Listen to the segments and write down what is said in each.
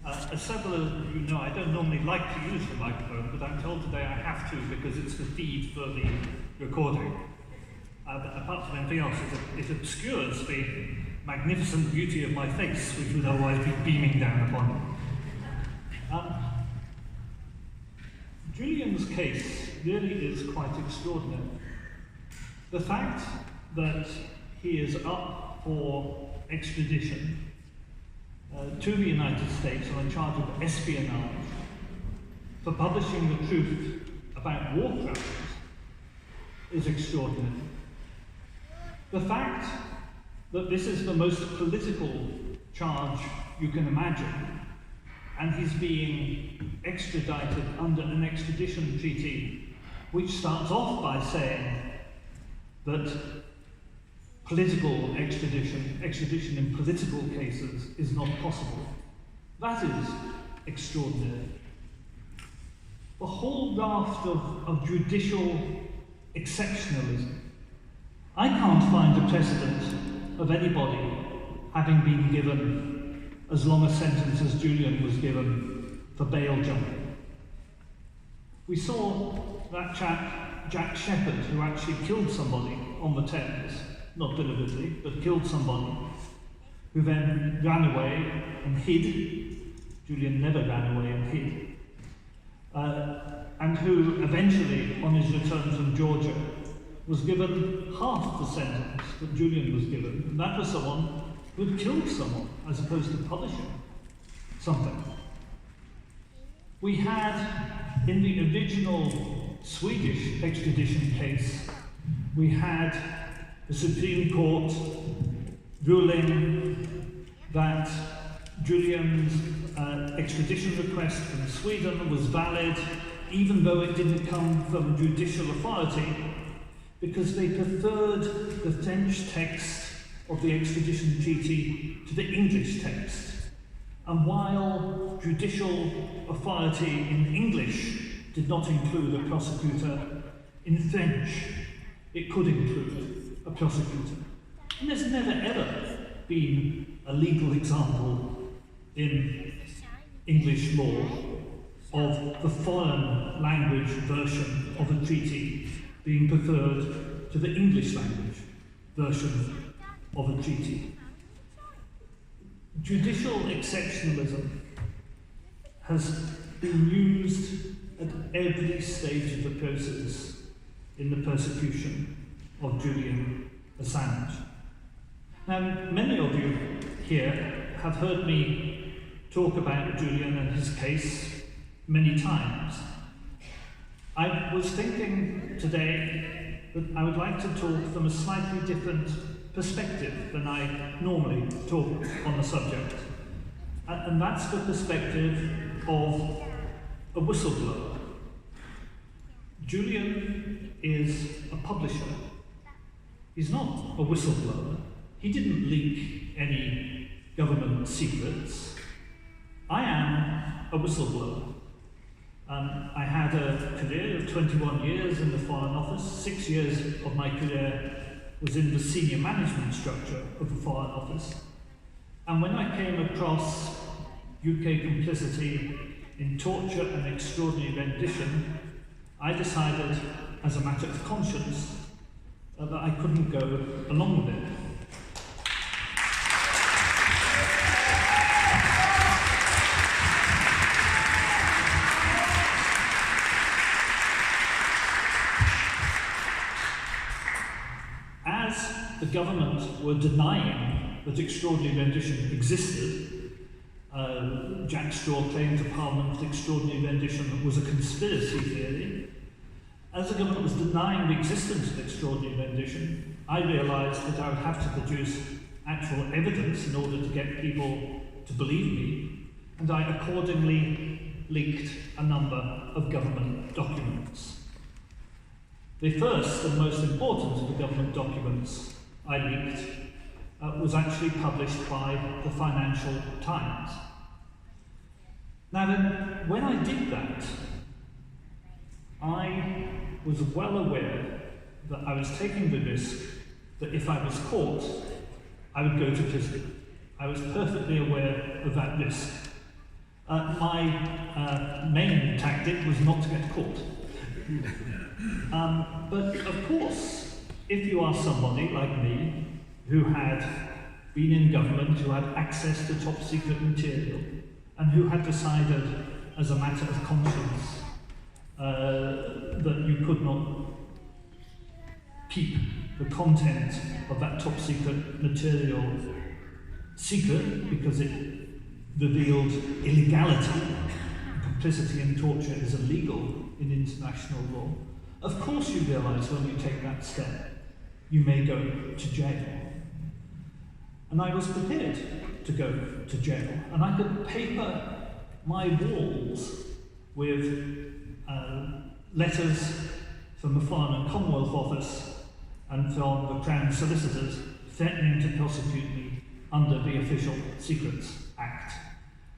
As several of you know, I don't normally like to use the microphone, but I'm told today I have to because it's the feed for the recording. But apart from anything else, it obscures the magnificent beauty of my face, which would otherwise be beaming down upon you. Julian's case really is quite extraordinary. The fact that he is up for extradition to the United States on a charge of espionage for publishing the truth about war crimes is extraordinary. The fact that this is the most political charge you can imagine, and he's being extradited under an extradition treaty which starts off by saying that political extradition in political cases is not possible. That is extraordinary. The whole raft of judicial exceptionalism. I can't find a precedent of anybody having been given as long a sentence as Julian was given for bail jumping. We saw that chap, Jack Shepherd, who actually killed somebody on the Thames, not deliberately, but killed somebody, who then ran away and hid. Julian never ran away and hid. And who eventually, on his return from Georgia, was given half the sentence that Julian was given, and that was someone who had killed someone, as opposed to publishing something. We had, in the original Swedish extradition case, we had the Supreme Court ruling that Julian's extradition request from Sweden was valid, even though it didn't come from judicial authority, because they preferred the French text of the extradition treaty to the English text. And while judicial authority in English did not include a prosecutor, in French it could include a prosecutor. And there's never ever been a legal example in English law of the foreign language version of a treaty being preferred to the English language version of a treaty. Judicial exceptionalism has been used at every stage of the process in the persecution of Julian Assange. Now, many of you here have heard me talk about Julian and his case many times. I was thinking today that I would like to talk from a slightly different perspective than I normally talk on the subject. And that's the perspective of a whistleblower. Julian is a publisher. He's not a whistleblower. He didn't leak any government secrets. I am a whistleblower. I had a career of 21 years in the Foreign Office. 6 years of my career was in the senior management structure of the Foreign Office. And when I came across UK complicity in torture and extraordinary rendition, I decided, as a matter of conscience, that I couldn't go along with it. The government were denying that extraordinary rendition existed. Jack Straw claimed to Parliament that extraordinary rendition was a conspiracy theory. As the government was denying the existence of extraordinary rendition, I realised that I would have to produce actual evidence in order to get people to believe me, and I accordingly leaked a number of government documents. The first and most important of the government documents I leaked was actually published by the Financial Times. Now then, when I did that, I was well aware that I was taking the risk that if I was caught, I would go to prison. I was perfectly aware of that risk. My main tactic was not to get caught. But of course, if you are somebody like me, who had been in government, who had access to top secret material, and who had decided as a matter of conscience that you could not keep the content of that top secret material secret because it revealed illegality, complicity in torture is illegal in international law. Of course you realise when you take that step, you may go to jail. And I was prepared to go to jail, and I could paper my walls with letters from the Foreign and Commonwealth Office and from the Crown Solicitors threatening to prosecute me under the Official Secrets Act.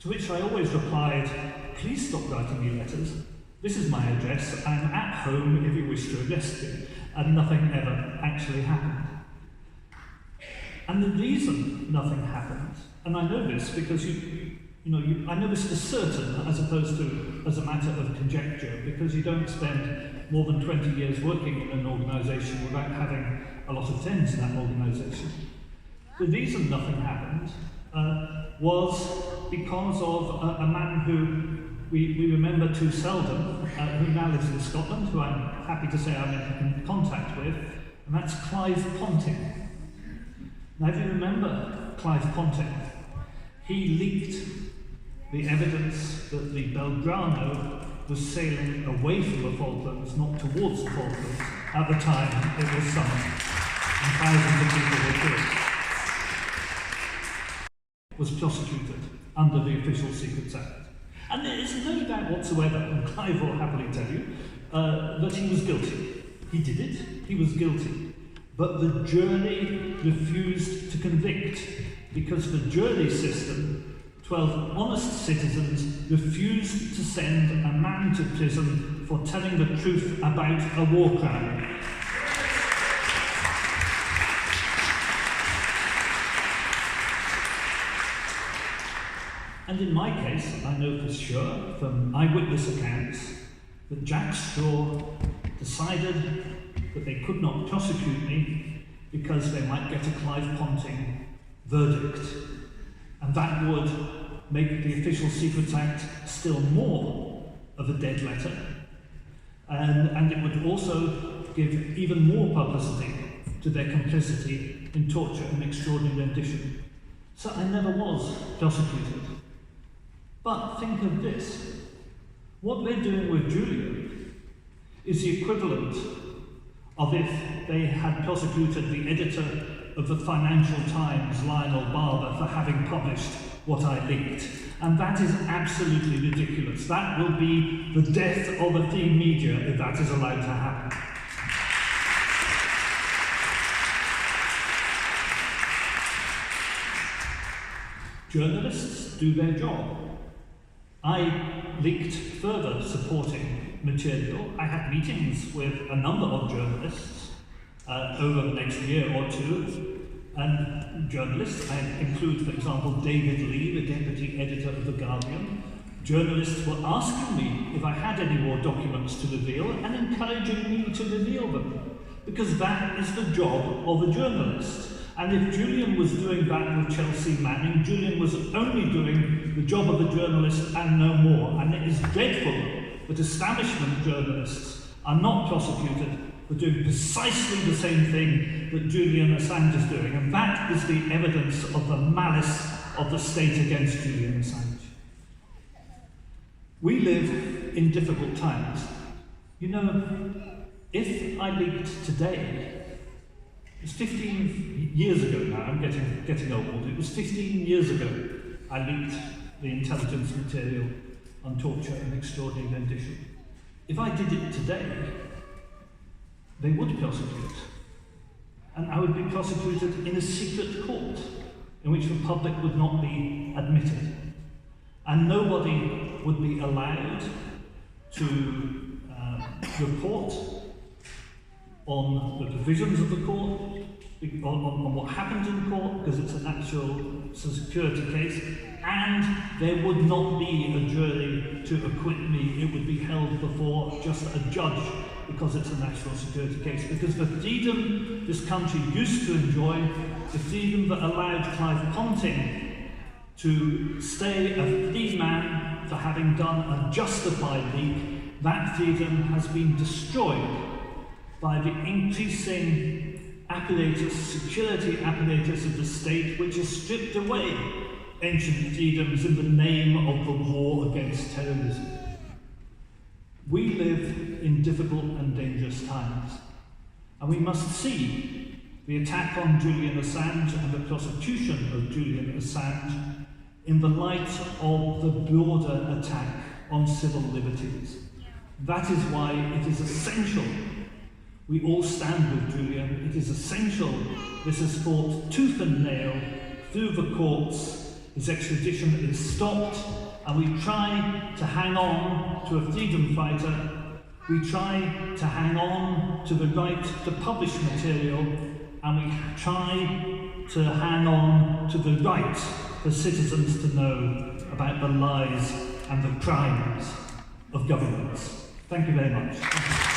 To which I always replied, please stop writing me letters. This is my address. I'm at home if you wish to arrest me. And nothing ever actually happened. And the reason nothing happened, and I know this because I know this for certain as opposed to as a matter of conjecture, because you don't spend more than 20 years working in an organisation without having a lot of friends in that organisation. The reason nothing happened was because of a man who we remember too seldom, who now lives in Scotland, who I'm happy to say I'm in contact with, and that's Clive Ponting. Now, if you remember Clive Ponting, he leaked the evidence that the Belgrano was sailing away from the Falklands, not towards the Falklands. At the time, it was summer, and thousands of people were killed. Was prosecuted under the Official Secrets Act. And there is no doubt whatsoever, and Clive will happily tell you, that he was guilty. He did it, he was guilty. But the jury refused to convict, because the jury system, 12 honest citizens refused to send a man to prison for telling the truth about a war crime. And in my case, I know for sure from eyewitness accounts that Jack Straw decided that they could not prosecute me because they might get a Clive Ponting verdict. And that would make the Official Secrets Act still more of a dead letter. And it would also give even more publicity to their complicity in torture and extraordinary rendition. So I never was prosecuted. But think of this. What they're doing with Julian is the equivalent of if they had prosecuted the editor of the Financial Times, Lionel Barber, for having published what I leaked. And that is absolutely ridiculous. That will be the death of the free media if that is allowed to happen. Journalists do their job. I leaked further supporting material. I had meetings with a number of journalists over the next year or two. And journalists, I include, for example, David Lee, the deputy editor of The Guardian. Journalists were asking me if I had any more documents to reveal and encouraging me to reveal them, because that is the job of a journalist. And if Julian was doing that with Chelsea Manning, Julian was only doing the job of a journalist and no more. And it is dreadful that establishment journalists are not prosecuted for doing precisely the same thing that Julian Assange is doing. And that is the evidence of the malice of the state against Julian Assange. We live in difficult times. You know, if I leaked today, it's 15 years ago now, I'm getting old. It was 15 years ago I leaked the intelligence material on torture and extraordinary rendition. If I did it today, they would prosecute. And I would be prosecuted in a secret court in which the public would not be admitted. And nobody would be allowed to report on the provisions of the court, on what happened in court, because it's an actual security case, and there would not be a jury to acquit me. It would be held before just a judge, because it's a national security case. Because the freedom this country used to enjoy, the freedom that allowed Clive Ponting to stay a free man for having done a justified leak, that freedom has been destroyed by the increasing security apparatus of the state, which has stripped away ancient freedoms in the name of the war against terrorism. We live in difficult and dangerous times, and we must see the attack on Julian Assange and the prosecution of Julian Assange in the light of the broader attack on civil liberties. That is why it is essential we all stand with Julian. It is essential this is fought tooth and nail through the courts. His extradition is stopped, and we try to hang on to a freedom fighter. We try to hang on to the right to publish material, and we try to hang on to the right for citizens to know about the lies and the crimes of governments. Thank you very much.